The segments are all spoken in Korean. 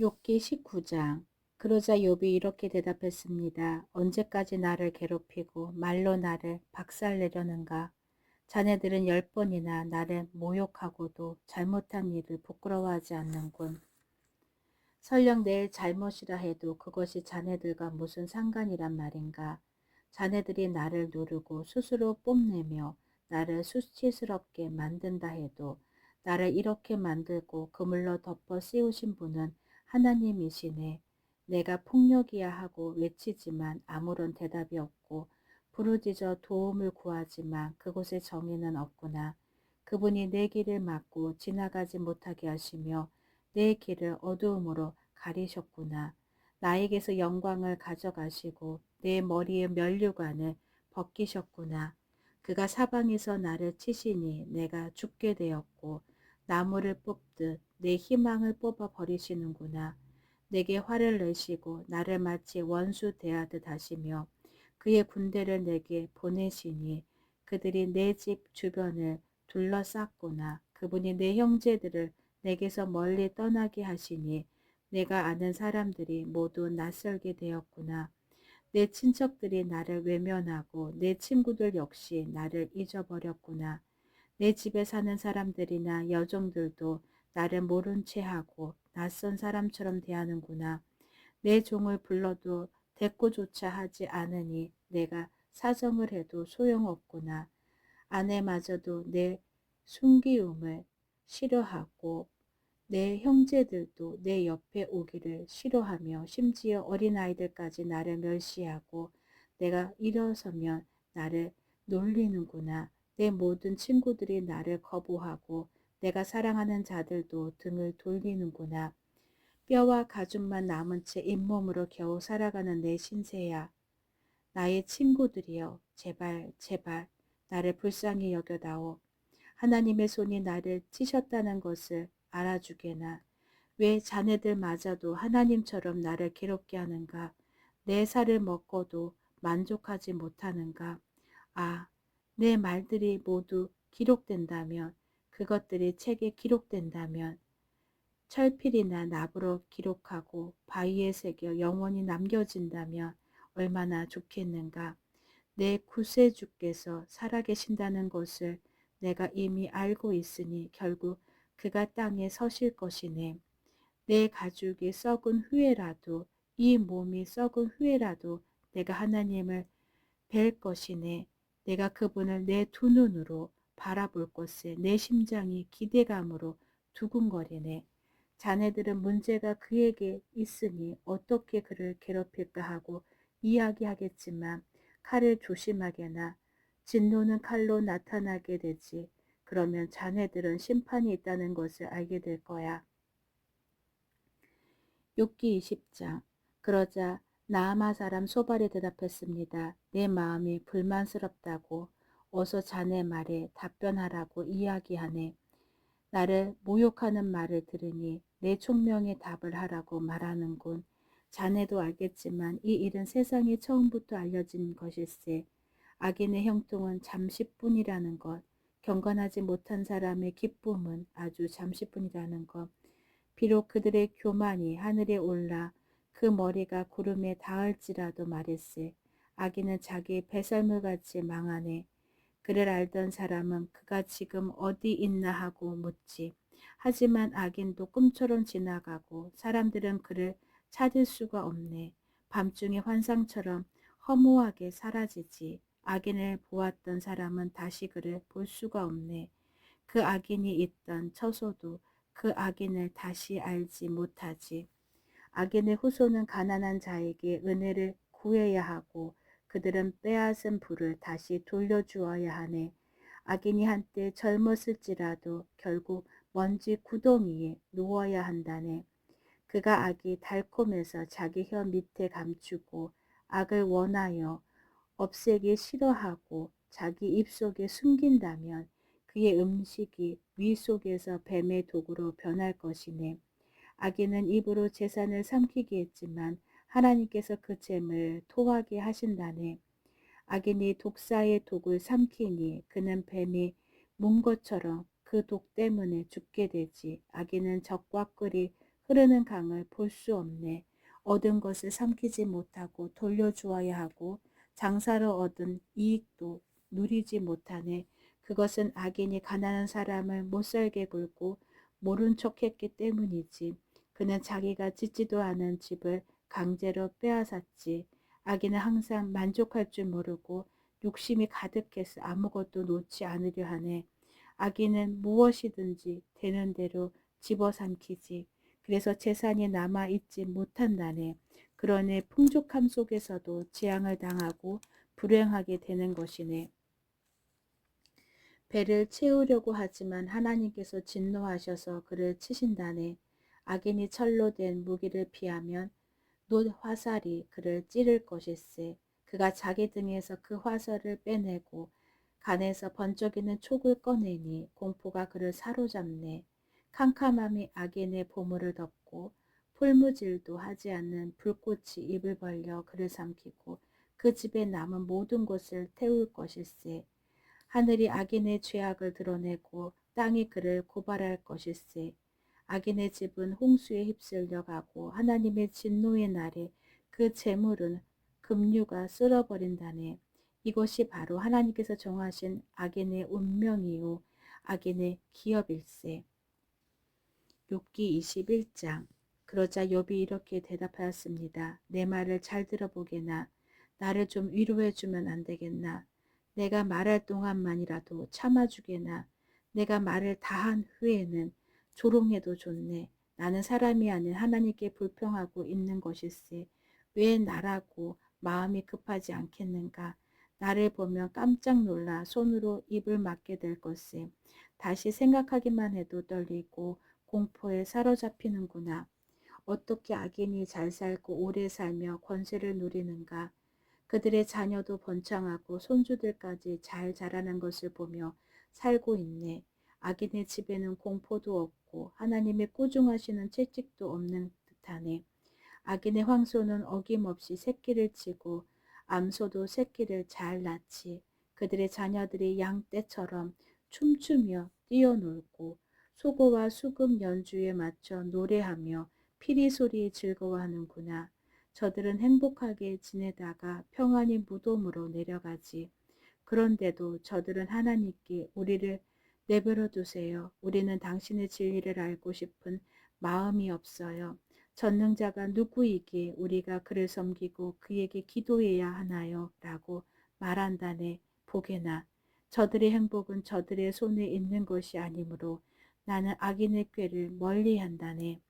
욥기 19장. 그러자 욥이 이렇게 대답했습니다. 언제까지 나를 괴롭히고 말로 나를 박살내려는가? 자네들은 10번이나 나를 모욕하고도 잘못한 일을 부끄러워하지 않는군. 설령 내 잘못이라 해도 그것이 자네들과 무슨 상관이란 말인가? 자네들이 나를 누르고 스스로 뽐내며 나를 수치스럽게 만든다 해도 나를 이렇게 만들고 그물로 덮어 씌우신 분은 하나님이시네. 내가 폭력이야 하고 외치지만 아무런 대답이 없고 부르짖어 도움을 구하지만 그곳에 정의는 없구나. 그분이 내 길을 막고 지나가지 못하게 하시며 내 길을 어두움으로 가리셨구나. 나에게서 영광을 가져가시고 내 머리의 면류관을 벗기셨구나. 그가 사방에서 나를 치시니 내가 죽게 되었고 나무를 뽑듯 내 희망을 뽑아 버리시는구나. 내게 화를 내시고 나를 마치 원수 대하듯 하시며 그의 군대를 내게 보내시니 그들이 내 집 주변을 둘러쌌구나. 그분이 내 형제들을 내게서 멀리 떠나게 하시니 내가 아는 사람들이 모두 낯설게 되었구나. 내 친척들이 나를 외면하고 내 친구들 역시 나를 잊어버렸구나. 내 집에 사는 사람들이나 여종들도 나를 모른 채 하고 낯선 사람처럼 대하는구나. 내 종을 불러도 대꾸조차 하지 않으니 내가 사정을 해도 소용없구나. 아내마저도 내 순기움을 싫어하고 내 형제들도 내 옆에 오기를 싫어하며 심지어 어린아이들까지 나를 멸시하고 내가 일어서면 나를 놀리는구나. 내 모든 친구들이 나를 거부하고 내가 사랑하는 자들도 등을 돌리는구나. 뼈와 가죽만 남은 채 잇몸으로 겨우 살아가는 내 신세야. 나의 친구들이여 제발 제발 나를 불쌍히 여겨다오. 하나님의 손이 나를 치셨다는 것을 알아주게나. 왜 자네들마저도 하나님처럼 나를 괴롭게 하는가? 내 살을 먹고도 만족하지 못하는가? 아, 내 말들이 모두 기록된다면, 그것들이 책에 기록된다면, 철필이나 납으로 기록하고 바위에 새겨 영원히 남겨진다면 얼마나 좋겠는가. 내 구세주께서 살아계신다는 것을 내가 이미 알고 있으니 결국 그가 땅에 서실 것이네. 내 가죽이 썩은 후에라도 이 몸이 썩은 후에라도 내가 하나님을 뵐 것이네. 내가 그분을 내 두 눈으로 바라볼 것에 내 심장이 기대감으로 두근거리네. 자네들은 문제가 그에게 있으니 어떻게 그를 괴롭힐까 하고 이야기하겠지만 칼을 조심하게나. 진노는 칼로 나타나게 되지. 그러면 자네들은 심판이 있다는 것을 알게 될 거야. 욥기 20장. 그러자 나아마 사람 소발이 대답했습니다. 내 마음이 불만스럽다고 어서 자네 말에 답변하라고 이야기하네. 나를 모욕하는 말을 들으니 내 총명에 답을 하라고 말하는군. 자네도 알겠지만 이 일은 세상에 처음부터 알려진 것일세. 악인의 형통은 잠시뿐이라는 것, 경건하지 못한 사람의 기쁨은 아주 잠시뿐이라는 것. 비록 그들의 교만이 하늘에 올라 그 머리가 구름에 닿을지라도 말일세. 악인은 자기 배설물같이 망하네. 그를 알던 사람은 그가 지금 어디 있나 하고 묻지. 하지만 악인도 꿈처럼 지나가고 사람들은 그를 찾을 수가 없네. 밤중의 환상처럼 허무하게 사라지지. 악인을 보았던 사람은 다시 그를 볼 수가 없네. 그 악인이 있던 처소도 그 악인을 다시 알지 못하지. 악인의 후손은 가난한 자에게 은혜를 구해야 하고 그들은 빼앗은 부를 다시 돌려주어야 하네. 악인이 한때 젊었을지라도 결국 먼지 구덩이에 누워야 한다네. 그가 악이 달콤해서 자기 혀 밑에 감추고 악을 원하여 없애기 싫어하고 자기 입속에 숨긴다면 그의 음식이 위 속에서 뱀의 독으로 변할 것이네. 악인은 입으로 재산을 삼키게 했지만 하나님께서 그 잼을 토하게 하신다네. 악인이 독사의 독을 삼키니 그는 뱀이 문 것처럼 그 독 때문에 죽게 되지. 악인은 적과 꿀이 흐르는 강을 볼 수 없네. 얻은 것을 삼키지 못하고 돌려주어야 하고 장사로 얻은 이익도 누리지 못하네. 그것은 악인이 가난한 사람을 못살게 굴고 모른 척했기 때문이지. 그는 자기가 짓지도 않은 집을 강제로 빼앗았지. 악인은 항상 만족할 줄 모르고 욕심이 가득해서 아무것도 놓지 않으려 하네. 악인은 무엇이든지 되는 대로 집어삼키지. 그래서 재산이 남아있지 못한다네. 그러니 풍족함 속에서도 재앙을 당하고 불행하게 되는 것이네. 배를 채우려고 하지만 하나님께서 진노하셔서 그를 치신다네. 악인이 철로 된 무기를 피하면 놋 화살이 그를 찌를 것일세. 그가 자기 등에서 그 화살을 빼내고 간에서 번쩍이는 촉을 꺼내니 공포가 그를 사로잡네. 캄캄함이 악인의 보물을 덮고 풀무질도 하지 않는 불꽃이 입을 벌려 그를 삼키고 그 집에 남은 모든 것을 태울 것일세. 하늘이 악인의 죄악을 드러내고 땅이 그를 고발할 것일세. 악인의 집은 홍수에 휩쓸려 가고 하나님의 진노의 날에 그 재물은 급류가 쓸어버린다네. 이것이 바로 하나님께서 정하신 악인의 운명이요 악인의 기업일세. 욥기 21장. 그러자 욥이 이렇게 대답하였습니다. 내 말을 잘 들어보게나. 나를 좀 위로해 주면 안 되겠나. 내가 말할 동안만이라도 참아주게나. 내가 말을 다한 후에는 조롱해도 좋네. 나는 사람이 아닌 하나님께 불평하고 있는 것일세. 왜 나라고 마음이 급하지 않겠는가. 나를 보면 깜짝 놀라 손으로 입을 막게 될 것세. 다시 생각하기만 해도 떨리고 공포에 사로잡히는구나. 어떻게 악인이 잘 살고 오래 살며 권세를 누리는가. 그들의 자녀도 번창하고 손주들까지 잘 자라는 것을 보며 살고 있네. 악인의 집에는 공포도 없고 하나님의 꾸중하시는 채찍도 없는 듯하네. 악인의 황소는 어김없이 새끼를 치고 암소도 새끼를 잘 낳지. 그들의 자녀들이 양떼처럼 춤추며 뛰어놀고 소고와 수금 연주에 맞춰 노래하며 피리소리에 즐거워하는구나. 저들은 행복하게 지내다가 평안히 무덤으로 내려가지. 그런데도 저들은 하나님께 우리를 내버려 두세요. 우리는 당신의 진리를 알고 싶은 마음이 없어요. 전능자가 누구이기에 우리가 그를 섬기고 그에게 기도해야 하나요? 라고 말한다네. 보게나. 저들의 행복은 저들의 손에 있는 것이 아니므로 나는 악인의 꾀를 멀리한다네.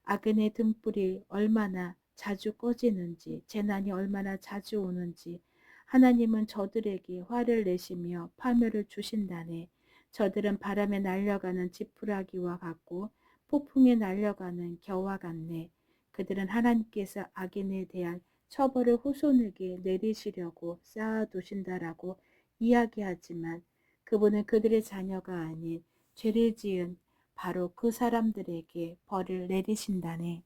악인의 등불이 얼마나 자주 꺼지는지, 재난이 얼마나 자주 오는지 하나님은 저들에게 화를 내시며 파멸을 주신다네. 저들은 바람에 날려가는 지푸라기와 같고 폭풍에 날려가는 겨와 같네. 그들은 하나님께서 악인에 대한 처벌을 후손에게 내리시려고 쌓아두신다라고 이야기하지만 그분은 그들의 자녀가 아닌 죄를 지은 바로 그 사람들에게 벌을 내리신다네.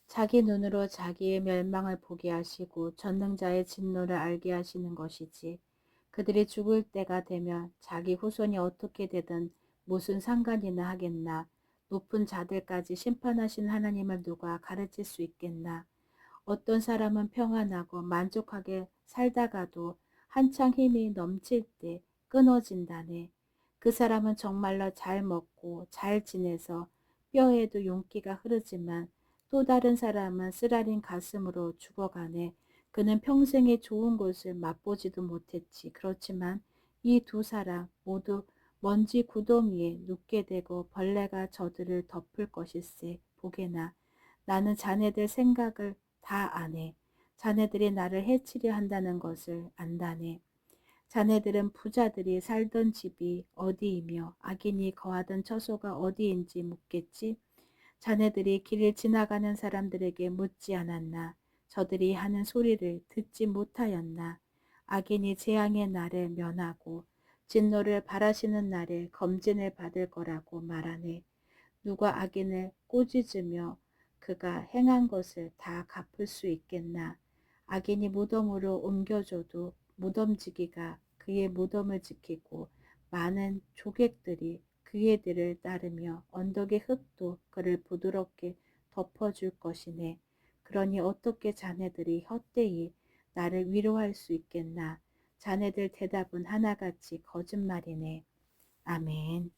자기 눈으로 자기의 멸망을 보게 하시고 전능자의 진노를 알게 하시는 것이지. 그들이 죽을 때가 되면 자기 후손이 어떻게 되든 무슨 상관이나 하겠나. 높은 자들까지 심판하신 하나님을 누가 가르칠 수 있겠나. 어떤 사람은 평안하고 만족하게 살다가도 한창 힘이 넘칠 때 끊어진다네. 그 사람은 정말로 잘 먹고 잘 지내서 뼈에도 용기가 흐르지만 또 다른 사람은 쓰라린 가슴으로 죽어가네. 그는 평생에 좋은 것을 맛보지도 못했지. 그렇지만 이 두 사람 모두 먼지 구덩이에 눕게 되고 벌레가 저들을 덮을 것일세. 보게나. 나는 자네들 생각을 다 아네. 자네들이 나를 해치려 한다는 것을 안다네. 자네들은 부자들이 살던 집이 어디이며 악인이 거하던 처소가 어디인지 묻겠지? 자네들이 길을 지나가는 사람들에게 묻지 않았나? 저들이 하는 소리를 듣지 못하였나? 악인이 재앙의 날에 면하고 진노를 바라시는 날에 검진을 받을 거라고 말하네. 누가 악인을 꾸짖으며 그가 행한 것을 다 갚을 수 있겠나. 악인이 무덤으로 옮겨져도 무덤지기가 그의 무덤을 지키고 많은 조객들이 그의 들을 따르며 언덕의 흙도 그를 부드럽게 덮어줄 것이네. 그러니 어떻게 자네들이 헛되이 나를 위로할 수 있겠나. 자네들 대답은 하나같이 거짓말이네. 아멘.